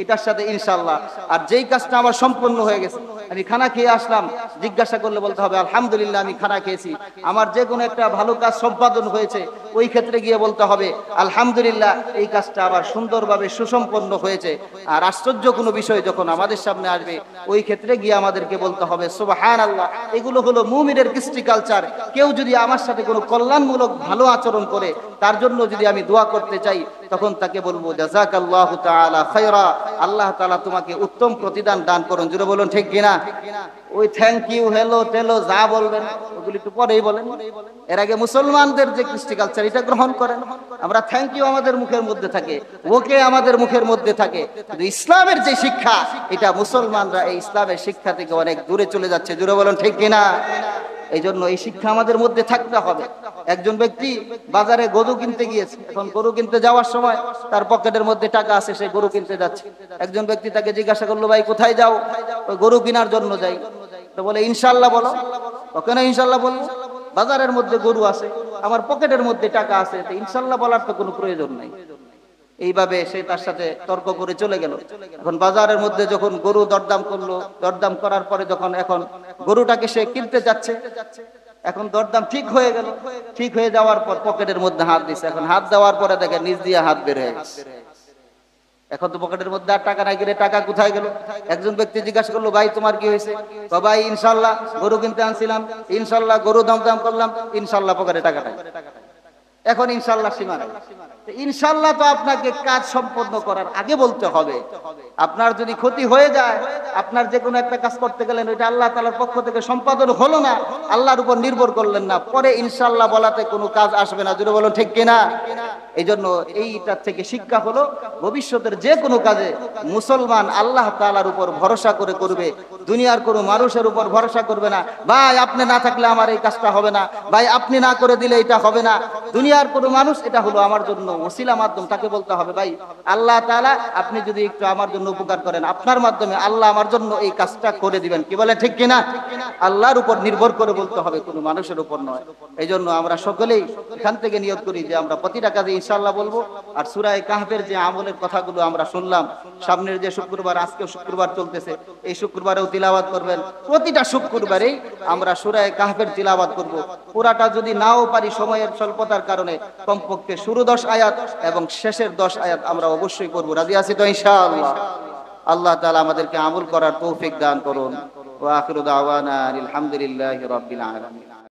এটার সাথে ইনশাআল্লাহ। আর যেই কাজটা আমার সম্পূর্ণ হয়ে গেছে, আমি খানা খেয়ে আসলাম, জিজ্ঞাসা করলে বলতে হবে আলহামদুলিল্লাহ আমি খানা খেয়েছি। আমার যে কোনো একটা ভালো কাজ সম্পাদন হয়েছে, ওই ক্ষেত্রে গিয়ে বলতে হবে আলহামদুলিল্লাহ এই কাজটা আবার সুন্দরভাবে সুসম্পন্ন হয়েছে। আর আশ্চর্য কোনো বিষয় যখন আমাদের সামনে আসবে, ওই ক্ষেত্রে গিয়ে আমাদেরকে বলতে হবে সুবহানাল্লাহ। এগুলো হলো মুমিনের কৃষ্টি কালচার। কেউ যদি আমার সাথে কোনো কল্যাণমূলক ভালো আচরণ করে, তার জন্য যদি আমি দোয়া করতে চাই, তখন তাকে বলবো জাযাকাল্লাহু তাআলা খায়রা, আল্লাহ তাআলা তোমাকে উত্তম প্রতিদান দান করুন। জুড়ে বলুন ঠিক কিনা? ওই থ্যাংক ইউ, হেলো টেলো যা বলবেন ওগুলি একটু পরেই বলেন। এর আগে মুসলমানদের যে কৃষ্টি কালচার এটা গ্রহণ করেন। আমরা থ্যাংক ইউ আমাদের মুখের মধ্যে থাকে, ওকে আমাদের মুখের মধ্যে থাকে, কিন্তু ইসলামের যে শিক্ষা, এটা মুসলমানরা এই ইসলামের শিক্ষা থেকে অনেক দূরে চলে যাচ্ছে। জুড়ে বলুন ঠিক কিনা? এই জন্য এই শিক্ষা আমাদের মধ্যে থাকতে হবে। একজন ব্যক্তি বাজারে গরু কিনতে গিয়েছে, এখন গরু কিনতে যাওয়ার সময় তার পকেটের মধ্যে টাকা আছে, সে গরু কিনতে যাচ্ছে। একজন ব্যক্তি তাকে জিজ্ঞাসা করলো, ভাই কোথায় যাও? ওই গরু কেনার জন্য যাই। তো বলে ইনশাআল্লাহ বলো। কেন ইনশাআল্লাহ বলবো? বাজারের মধ্যে গরু আছে, আমার পকেটের মধ্যে টাকা আছে, তো ইনশাআল্লাহ বলার তো কোনো প্রয়োজন নাই। এইভাবে সে তার সাথে তর্ক করে চলে গেল। এখন বাজারের মধ্যে যখন গরু দরদাম করলো, দরদাম করার পরে যখন এখন গরুটাকে সে কিনতে যাচ্ছে, এখন দরদাম ঠিক হয়ে গেল। ঠিক হয়ে যাওয়ার পর পকেটের মধ্যে হাত দিছে। এখন হাত দেওয়ার পরে দেখে নিচ দিয়ে হাত বের হয়ে গেছে। এখন তো পকেটের মধ্যে আর টাকা নাই, গেলে টাকা কোথায় গেল? একজন ব্যক্তি জিজ্ঞাসা করলো, ভাই তোমার কি হয়েছে? তো ভাই ইনশাআল্লাহ গরু কিনতে আনছিলাম, ইনশাআল্লাহ গরু দাম করলাম, ইনশাআল্লাহ পকেটে টাকা নাই। এখন ইনশাআল্লাহ সীমা নাই। ইনশাআল্লাহ তো আপনাকে কাজ সম্পন্ন করার আগে বলতে হবে। আপনার যদি ক্ষতি হয়ে যায়, আপনার যে কোনো একটা কাজ করতে গেলেন, ওইটা আল্লাহ তাআলার পক্ষ থেকে সম্পাদন হলো না, আল্লাহর উপর নির্ভর করলেন না, পরে ইনশাআল্লাহ বলাতে কোনো কাজ আসবে না। জুড়ে বলুন ঠিক কিনা? এই জন্য এইটার থেকে শিক্ষা হলো, ভবিষ্যতের যে কোনো কাজে মুসলমান আল্লাহ তাআলার উপর ভরসা করে করবে, দুনিয়ার কোনো মানুষের উপর ভরসা করবে না। ভাই আপনি না থাকলে আমার এই কাজটা হবে না, ভাই আপনি না করে দিলে এটা হবে না। দুনিয়ার কোনো মানুষ এটা হলো আমার জন্য ওসিলা মাধ্যম, তাকে বলতে হবে ভাই আল্লাহ তাআলা আপনি যদি একটু আমার জন্য জন্য উপকার করেন, আপনার মাধ্যমে আল্লাহ আমার জন্য এই কাজটা করে দিবেন। কি বলে ঠিক কিনা? আল্লাহর উপর নির্ভর করে বলতে হবে, কোনো মানুষের উপর নয়। এই জন্য আমরা সকলেই এখান থেকে নিয়ত করি যে আমরা প্রতিটা কাজে ইনশাআল্লাহ বলবো। আর সূরা কাহফের যে আমলের কথাগুলো আমরা শুনলাম, সামনের যে শুক্রবার, আজকে শুক্রবার চলতেছে, এই শুক্রবারেও তিলাওয়াত করবেন। প্রতিটা শুক্রবারেই আমরা সূরা কাহফের তিলাওয়াত করব। পুরাটা যদি নাও পারি সময়ের স্বল্পতার কারণে, কমপক্ষে শুরু 10 আয়াত এবং শেষের 10 আয়াত আমরা অবশ্যই করব। রাজি আছি তো ইনশাআল্লাহ? আল্লাহ তাআলা আমাদেরকে আমল করার তৌফিক দান করুন। ওয়া আখিরু দাওয়ানা আলহামদুলিল্লাহি রাব্বিল আলামিন।